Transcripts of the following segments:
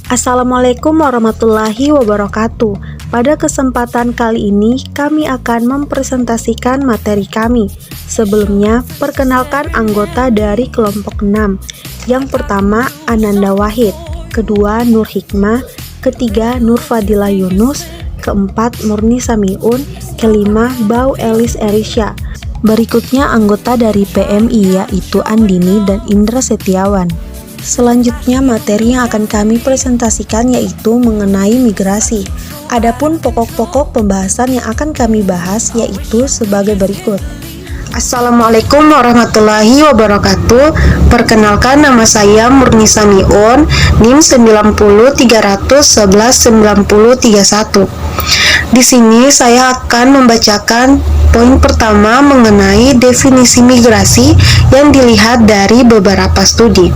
Assalamualaikum warahmatullahi wabarakatuh. Pada kesempatan kali ini, kami akan mempresentasikan materi kami. Sebelumnya, perkenalkan anggota dari kelompok 6. Yang pertama, Ananda Wahid. Kedua, Nur Hikmah. Ketiga, Nur Fadilah Yunus. Keempat, Murni Samiun. Kelima, Bau Elis Erisha. Berikutnya anggota dari PMI yaitu Andini dan Indra Setiawan. Selanjutnya materi yang akan kami presentasikan yaitu mengenai migrasi. Adapun pokok-pokok pembahasan yang akan kami bahas yaitu sebagai berikut. Assalamualaikum warahmatullahi wabarakatuh. Perkenalkan, nama saya Murni Samiun, NIM 903119031. Di sini saya akan membacakan poin pertama mengenai definisi migrasi yang dilihat dari beberapa studi.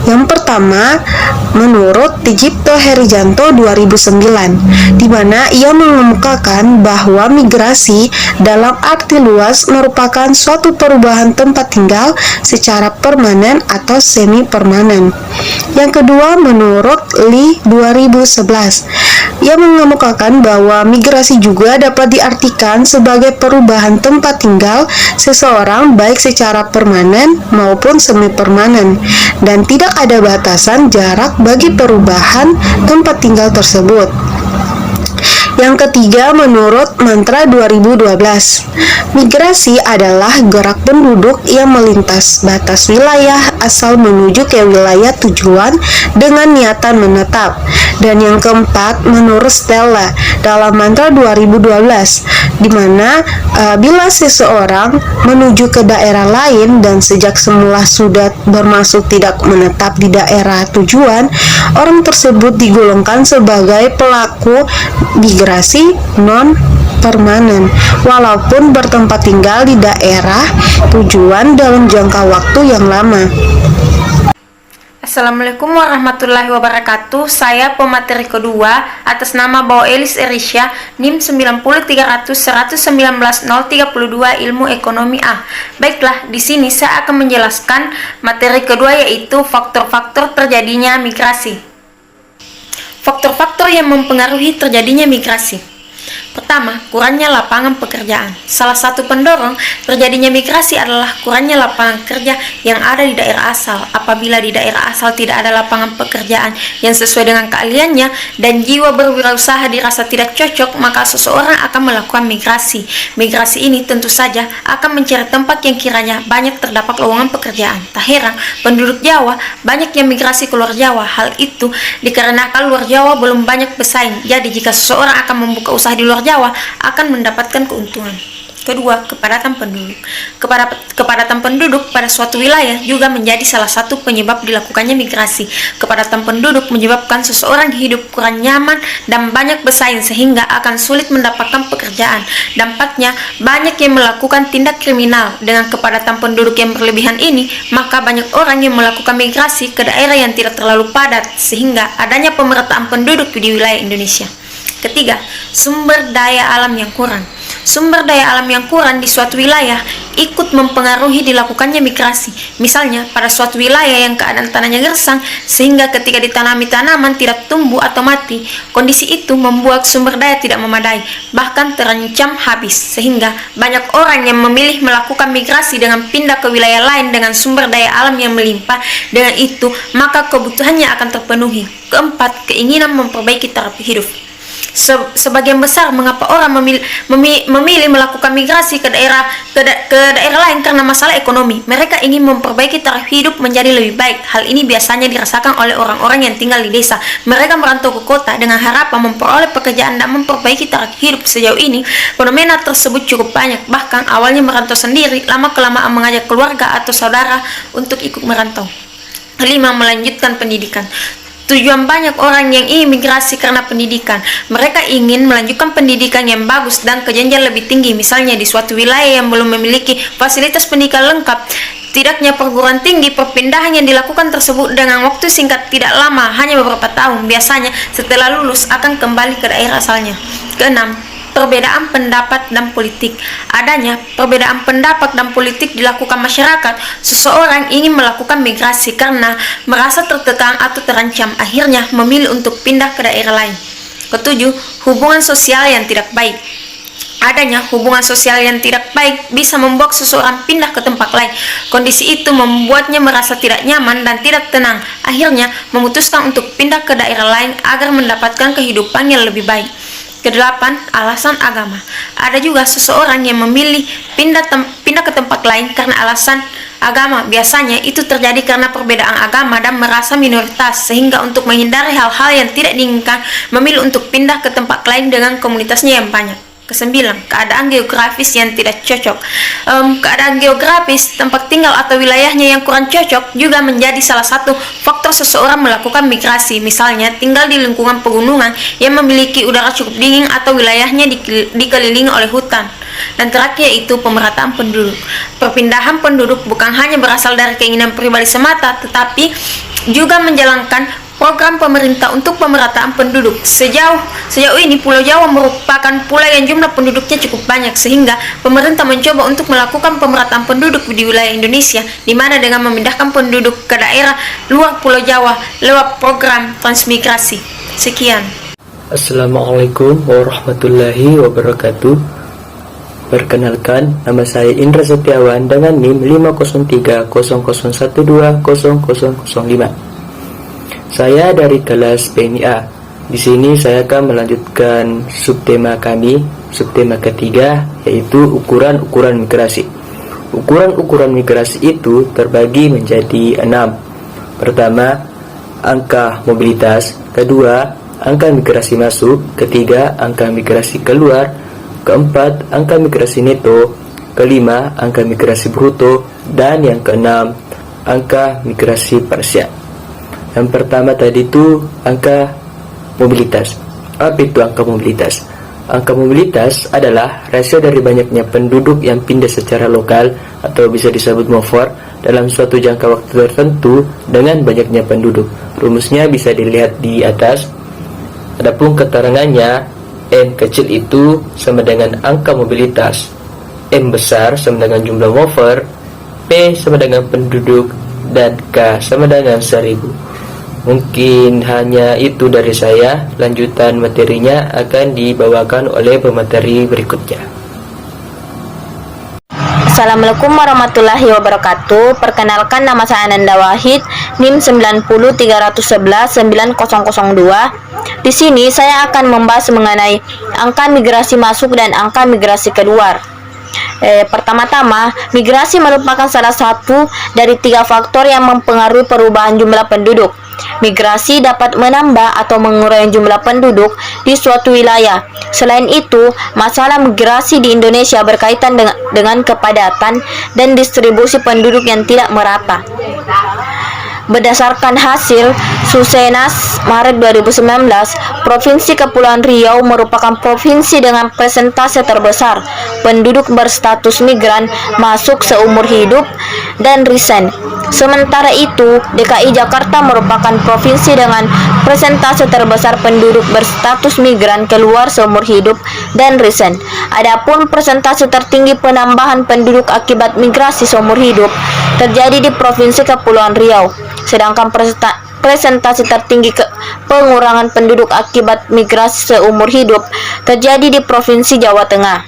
Yang pertama, menurut Tjipto Herijanto 2009, di mana ia mengemukakan bahwa migrasi dalam arti luas merupakan suatu perubahan tempat tinggal secara permanen atau semi permanen. Yang kedua, menurut Lee 2011, ia mengemukakan bahwa migrasi juga dapat diartikan sebagai perubahan tempat tinggal seseorang baik secara permanen maupun semi permanen, dan tidak ada batasan jarak bagi perubahan tempat tinggal tersebut. Yang ketiga, menurut Mantra 2012, migrasi adalah gerak penduduk yang melintas batas wilayah asal menuju ke wilayah tujuan dengan niatan menetap. Dan yang keempat, menurut Stella dalam Mantra 2012, di mana bila seseorang menuju ke daerah lain dan sejak semula sudah bermaksud tidak menetap di daerah tujuan, orang tersebut digolongkan sebagai pelaku migrasi non-permanen, walaupun bertempat tinggal di daerah tujuan dalam jangka waktu yang lama. Assalamualaikum warahmatullahi wabarakatuh. Saya pemateri kedua atas nama Bau Elis Erisha, NIM 90300119032 Ilmu Ekonomi A. Baiklah, di sini saya akan menjelaskan materi kedua yaitu faktor-faktor terjadinya migrasi. Faktor-faktor yang mempengaruhi terjadinya migrasi. Pertama, kurangnya lapangan pekerjaan. Salah satu pendorong terjadinya migrasi adalah kurangnya lapangan kerja yang ada di daerah asal. Apabila di daerah asal tidak ada lapangan pekerjaan yang sesuai dengan keahliannya dan jiwa berwirausaha dirasa tidak cocok, maka seseorang akan melakukan migrasi. Migrasi ini tentu saja akan mencari tempat yang kiranya banyak terdapat lowongan pekerjaan. Tak heran, penduduk Jawa banyak yang migrasi keluar Jawa. Hal itu dikarenakan luar Jawa belum banyak pesaing. Jadi jika seseorang akan membuka usaha di luar Jawa akan mendapatkan keuntungan. Kedua, kepadatan penduduk. Kepadatan penduduk pada suatu wilayah juga menjadi salah satu penyebab dilakukannya migrasi. Kepadatan penduduk menyebabkan seseorang hidup kurang nyaman dan banyak bersaing sehingga akan sulit mendapatkan pekerjaan. Dampaknya, banyak yang melakukan tindak kriminal. Dengan kepadatan penduduk yang berlebihan ini, maka banyak orang yang melakukan migrasi ke daerah yang tidak terlalu padat sehingga adanya pemerataan penduduk di wilayah Indonesia. Ketiga, sumber daya alam yang kurang. Sumber daya alam yang kurang di suatu wilayah ikut mempengaruhi dilakukannya migrasi. Misalnya, pada suatu wilayah yang keadaan tanahnya gersang sehingga ketika ditanami tanaman tidak tumbuh atau mati, kondisi itu membuat sumber daya tidak memadai, bahkan terancam habis, sehingga banyak orang yang memilih melakukan migrasi dengan pindah ke wilayah lain dengan sumber daya alam yang melimpah. Dengan itu, maka kebutuhannya akan terpenuhi. Keempat, keinginan memperbaiki taraf hidup. Sebagian besar mengapa orang memilih melakukan migrasi ke daerah lain karena masalah ekonomi. Mereka ingin memperbaiki taraf hidup menjadi lebih baik. Hal ini biasanya dirasakan oleh orang-orang yang tinggal di desa. Mereka merantau ke kota dengan harapan memperoleh pekerjaan dan memperbaiki taraf hidup. Sejauh ini, fenomena tersebut cukup banyak. Bahkan awalnya merantau sendiri, lama-kelamaan mengajak keluarga atau saudara untuk ikut merantau. 5. Melanjutkan pendidikan. Tujuan banyak orang yang ingin migrasi karena pendidikan. Mereka ingin melanjutkan pendidikan yang bagus dan ke jenjang lebih tinggi. Misalnya di suatu wilayah yang belum memiliki fasilitas pendidikan lengkap, tidaknya perguruan tinggi, perpindahan yang dilakukan tersebut dengan waktu singkat tidak lama, hanya beberapa tahun. Biasanya setelah lulus akan kembali ke daerah asalnya. Keenam, perbedaan pendapat dan politik. Adanya perbedaan pendapat dan politik dilakukan masyarakat. Seseorang ingin melakukan migrasi karena merasa tertekan atau terancam, akhirnya memilih untuk pindah ke daerah lain. Ketujuh, hubungan sosial yang tidak baik. Adanya hubungan sosial yang tidak baik bisa membuat seseorang pindah ke tempat lain. Kondisi itu membuatnya merasa tidak nyaman dan tidak tenang. Akhirnya memutuskan untuk pindah ke daerah lain agar mendapatkan kehidupan yang lebih baik. Kedelapan, alasan agama. Ada juga seseorang yang memilih pindah ke tempat lain karena alasan agama. Biasanya itu terjadi karena perbedaan agama dan merasa minoritas, sehingga untuk menghindari hal-hal yang tidak diinginkan memilih untuk pindah ke tempat lain dengan komunitasnya yang banyak. Kesembilan, keadaan geografis yang tidak cocok. Keadaan geografis, tempat tinggal atau wilayahnya yang kurang cocok juga menjadi salah satu faktor seseorang melakukan migrasi. Misalnya, tinggal di lingkungan pegunungan yang memiliki udara cukup dingin atau wilayahnya dikelilingi oleh hutan. Dan terakhir yaitu pemerataan penduduk. Perpindahan penduduk bukan hanya berasal dari keinginan pribadi semata, tetapi juga menjalankan program pemerintah untuk pemerataan penduduk. Sejauh ini Pulau Jawa merupakan pulau yang jumlah penduduknya cukup banyak, sehingga pemerintah mencoba untuk melakukan pemerataan penduduk di wilayah Indonesia, di mana dengan memindahkan penduduk ke daerah luar Pulau Jawa lewat program transmigrasi. Sekian. Assalamualaikum warahmatullahi wabarakatuh. Perkenalkan, nama saya Indra Setiawan dengan NIM 50300120005. Saya dari kelas PMIA. Di sini saya akan melanjutkan subtema kami, subtema ketiga, yaitu ukuran-ukuran migrasi. Ukuran-ukuran migrasi itu terbagi menjadi 6. Pertama, angka mobilitas. Kedua, angka migrasi masuk. Ketiga, angka migrasi keluar. Keempat, angka migrasi neto. Kelima, angka migrasi bruto. Dan yang keenam, angka migrasi parsial. Yang pertama tadi itu angka mobilitas. Apa itu angka mobilitas? Angka mobilitas adalah rasio dari banyaknya penduduk yang pindah secara lokal atau bisa disebut mover dalam suatu jangka waktu tertentu dengan banyaknya penduduk. Rumusnya bisa dilihat di atas. Adapun keterangannya, M kecil itu sama dengan angka mobilitas, M besar sama dengan jumlah mover, P sama dengan penduduk, dan K sama dengan 1000. Mungkin hanya itu dari saya. Lanjutan materinya akan dibawakan oleh pemateri berikutnya. Assalamualaikum warahmatullahi wabarakatuh. Perkenalkan, nama saya Ananda Wahid, NIM 903119002. Di sini saya akan membahas mengenai angka migrasi masuk dan angka migrasi keluar. Pertama-tama, migrasi merupakan salah satu dari 3 faktor yang mempengaruhi perubahan jumlah penduduk. Migrasi dapat menambah atau mengurangi jumlah penduduk di suatu wilayah. Selain itu, masalah migrasi di Indonesia berkaitan dengan kepadatan dan distribusi penduduk yang tidak merata. Berdasarkan hasil Susenas Maret 2019, Provinsi Kepulauan Riau merupakan provinsi dengan persentase terbesar penduduk berstatus migran masuk seumur hidup dan resign. Sementara itu, DKI Jakarta merupakan provinsi dengan persentase terbesar penduduk berstatus migran keluar seumur hidup dan resign. Adapun persentase tertinggi penambahan penduduk akibat migrasi seumur hidup terjadi di Provinsi Kepulauan Riau, sedangkan presentasi tertinggi pengurangan penduduk akibat migrasi seumur hidup terjadi di Provinsi Jawa Tengah.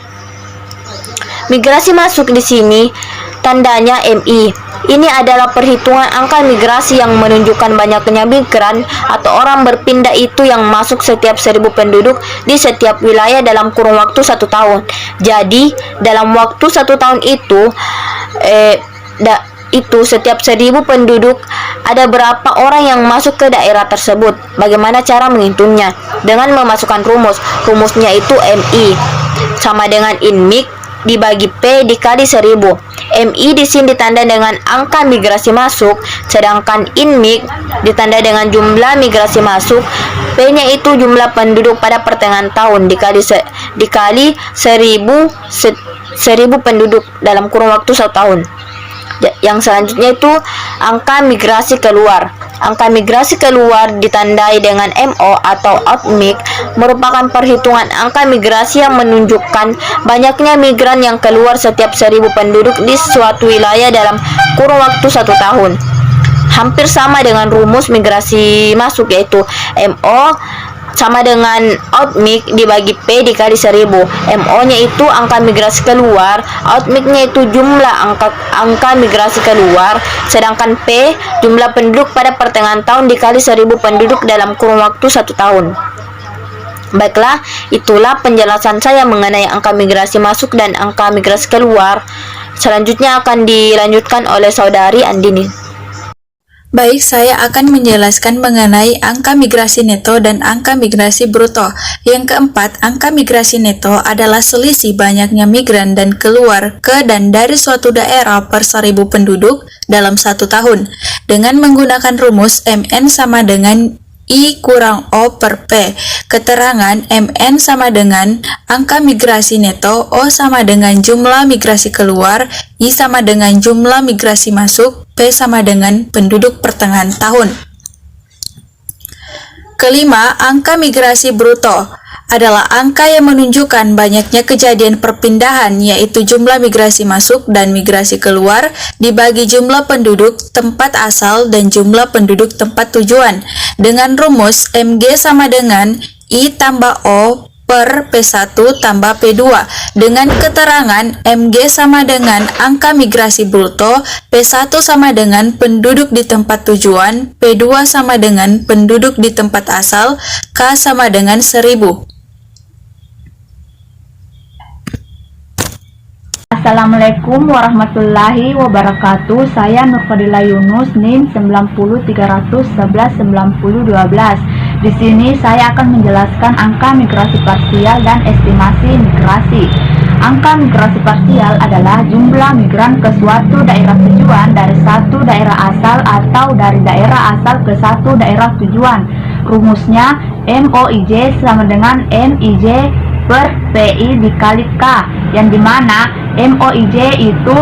Migrasi masuk di sini tandanya MI. Ini adalah perhitungan angka migrasi yang menunjukkan banyaknya migran atau orang berpindah itu yang masuk setiap 1000 penduduk di setiap wilayah dalam kurun waktu 1 tahun. Jadi, dalam waktu 1 tahun itu setiap 1000 penduduk ada berapa orang yang masuk ke daerah tersebut. Bagaimana cara menghitungnya? Dengan memasukkan rumus. Rumusnya itu MI sama dengan INMIG dibagi P dikali 1000. MI di sini ditanda dengan angka migrasi masuk, sedangkan INMIG ditanda dengan jumlah migrasi masuk. P-nya itu jumlah penduduk pada pertengahan tahun dikali 1000 penduduk dalam kurun waktu 1 tahun. Yang selanjutnya itu angka migrasi keluar. Angka migrasi keluar ditandai dengan MO atau outmic merupakan perhitungan angka migrasi yang menunjukkan banyaknya migran yang keluar setiap 1000 penduduk di suatu wilayah dalam kurun waktu 1 tahun. Hampir sama dengan rumus migrasi masuk, yaitu MO sama dengan outmic dibagi P dikali 1000. MO-nya itu angka migrasi keluar, outmic-nya itu jumlah angka migrasi keluar, sedangkan P jumlah penduduk pada pertengahan tahun dikali 1000 penduduk dalam kurun waktu 1 tahun. Baiklah, itulah penjelasan saya mengenai angka migrasi masuk dan angka migrasi keluar. Selanjutnya akan dilanjutkan oleh Saudari Andini. Baik, saya akan menjelaskan mengenai angka migrasi neto dan angka migrasi bruto. Yang keempat, angka migrasi neto adalah selisih banyaknya migran dan keluar ke dan dari suatu daerah per 1000 penduduk dalam 1 tahun. Dengan menggunakan rumus MN sama dengan I kurang O per P. Keterangan MN sama dengan angka migrasi neto, O sama dengan jumlah migrasi keluar, I sama dengan jumlah migrasi masuk, P sama dengan penduduk pertengahan tahun. Kelima, angka migrasi bruto adalah angka yang menunjukkan banyaknya kejadian perpindahan, yaitu jumlah migrasi masuk dan migrasi keluar dibagi jumlah penduduk tempat asal dan jumlah penduduk tempat tujuan. Dengan rumus MG sama dengan I tambah O per P1 tambah P2 dengan keterangan MG sama dengan angka migrasi bruto, P1 sama dengan penduduk di tempat tujuan, P2 sama dengan penduduk di tempat asal, K sama dengan 1000. Assalamualaikum warahmatullahi wabarakatuh. Saya Nurfadila Yunus, NIM 903119012. Di sini saya akan menjelaskan angka migrasi parsial dan estimasi migrasi. Angka migrasi parsial adalah jumlah migran ke suatu daerah tujuan dari satu daerah asal atau dari daerah asal ke satu daerah tujuan. Rumusnya MOIJ sama dengan MIJ per PI dikali K, yang dimana MOIJ itu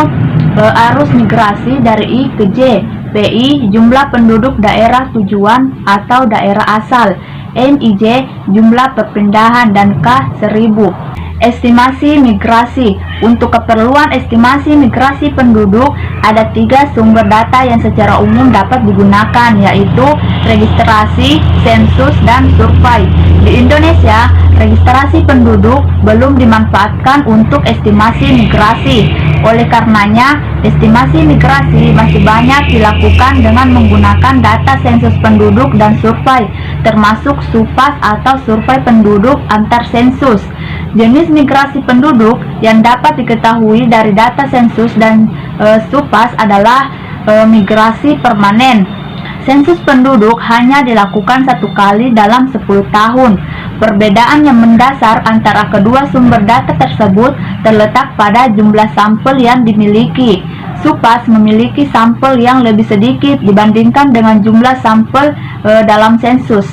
arus migrasi dari I ke J, PI jumlah penduduk daerah tujuan atau daerah asal, MIJ jumlah perpindahan, dan K 1000. Estimasi migrasi. Untuk keperluan estimasi migrasi penduduk, ada 3 sumber data yang secara umum dapat digunakan, yaitu registrasi, sensus, dan survei. Di Indonesia, registrasi penduduk belum dimanfaatkan untuk estimasi migrasi. Oleh karenanya, estimasi migrasi masih banyak dilakukan dengan menggunakan data sensus penduduk dan survei, termasuk SUPAS atau survei penduduk antar sensus. Jenis migrasi penduduk yang dapat diketahui dari data sensus dan SUPAS adalah migrasi permanen. Sensus penduduk hanya dilakukan 1 kali dalam 10 tahun. Perbedaan yang mendasar antara kedua sumber data tersebut terletak pada jumlah sampel yang dimiliki. SUPAS memiliki sampel yang lebih sedikit dibandingkan dengan jumlah sampel dalam sensus.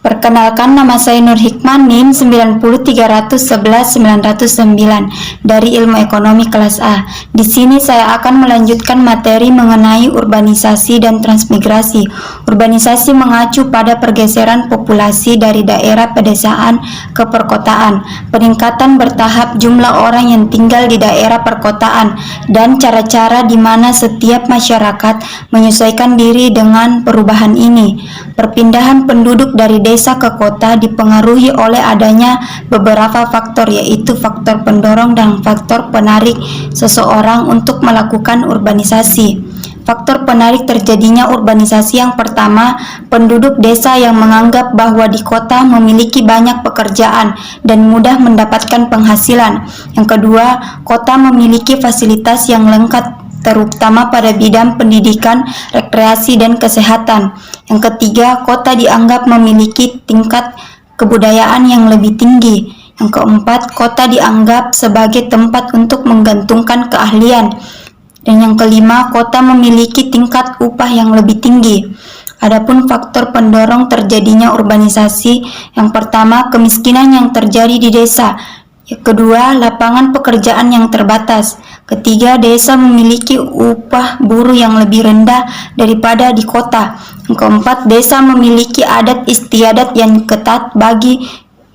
Perkenalkan, nama saya Nur Hikmah, NIM 903111909 dari Ilmu Ekonomi kelas A. Di sini saya akan melanjutkan materi mengenai urbanisasi dan transmigrasi. Urbanisasi mengacu pada pergeseran populasi dari daerah pedesaan ke perkotaan, peningkatan bertahap jumlah orang yang tinggal di daerah perkotaan, dan cara-cara di mana setiap masyarakat menyesuaikan diri dengan perubahan ini. Perpindahan penduduk dari desa ke kota dipengaruhi oleh adanya beberapa faktor, yaitu faktor pendorong dan faktor penarik seseorang untuk melakukan urbanisasi. Faktor penarik terjadinya urbanisasi yang pertama, penduduk desa yang menganggap bahwa di kota memiliki banyak pekerjaan dan mudah mendapatkan penghasilan. Yang kedua, kota memiliki fasilitas yang lengkap, terutama pada bidang pendidikan, rekreasi, dan kesehatan. Yang ketiga, kota dianggap memiliki tingkat kebudayaan yang lebih tinggi. Yang keempat, kota dianggap sebagai tempat untuk menggantungkan keahlian. Dan yang kelima, kota memiliki tingkat upah yang lebih tinggi. Adapun faktor pendorong terjadinya urbanisasi, yang pertama, kemiskinan yang terjadi di desa. Yang kedua, lapangan pekerjaan yang terbatas. Ketiga, desa memiliki upah buruh yang lebih rendah daripada di kota. Yang keempat, desa memiliki adat istiadat yang ketat bagi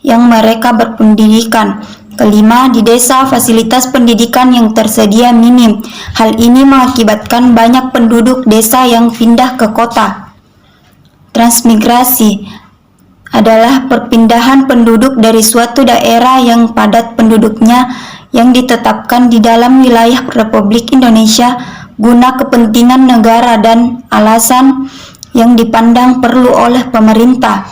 yang mereka berpendidikan. Kelima, di desa fasilitas pendidikan yang tersedia minim. Hal ini mengakibatkan banyak penduduk desa yang pindah ke kota. Transmigrasi adalah perpindahan penduduk dari suatu daerah yang padat penduduknya yang ditetapkan di dalam wilayah Republik Indonesia guna kepentingan negara dan alasan yang dipandang perlu oleh pemerintah.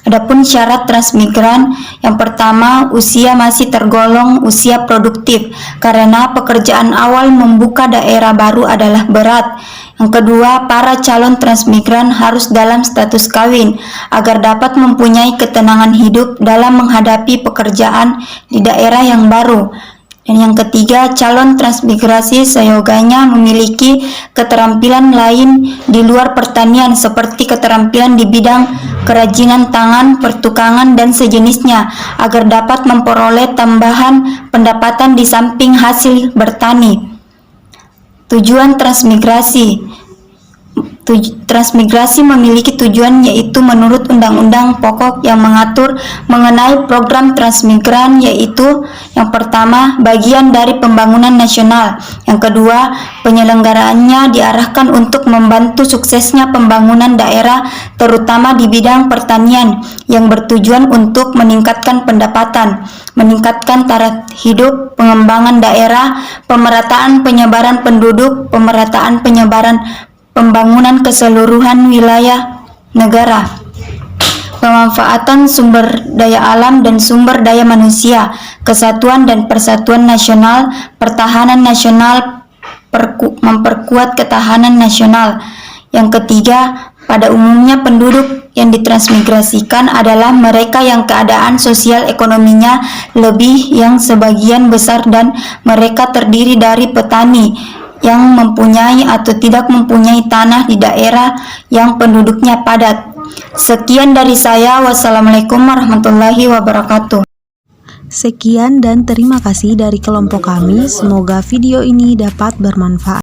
Adapun syarat transmigran, yang pertama, usia masih tergolong usia produktif karena pekerjaan awal membuka daerah baru adalah berat. Yang kedua, para calon transmigran harus dalam status kawin agar dapat mempunyai ketenangan hidup dalam menghadapi pekerjaan di daerah yang baru. Dan yang ketiga, calon transmigrasi seyoganya memiliki keterampilan lain di luar pertanian seperti keterampilan di bidang kerajinan tangan, pertukangan, dan sejenisnya agar dapat memperoleh tambahan pendapatan di samping hasil bertani. Tujuan transmigrasi. Transmigrasi memiliki tujuan yaitu menurut Undang-Undang Pokok yang mengatur mengenai program transmigran, yaitu yang pertama, bagian dari pembangunan nasional. Yang kedua, penyelenggaraannya diarahkan untuk membantu suksesnya pembangunan daerah terutama di bidang pertanian yang bertujuan untuk meningkatkan pendapatan, meningkatkan taraf hidup, pengembangan daerah, pemerataan penyebaran penduduk, pemerataan penyebaran pembangunan keseluruhan wilayah negara, pemanfaatan sumber daya alam dan sumber daya manusia, kesatuan dan persatuan nasional, pertahanan nasional, memperkuat ketahanan nasional. Yang ketiga, pada umumnya penduduk yang ditransmigrasikan adalah mereka yang keadaan sosial ekonominya lebih yang sebagian besar dan mereka terdiri dari petani yang mempunyai atau tidak mempunyai tanah di daerah yang penduduknya padat. Sekian dari saya. Wassalamualaikum warahmatullahi wabarakatuh. Sekian dan terima kasih dari kelompok kami. Semoga video ini dapat bermanfaat.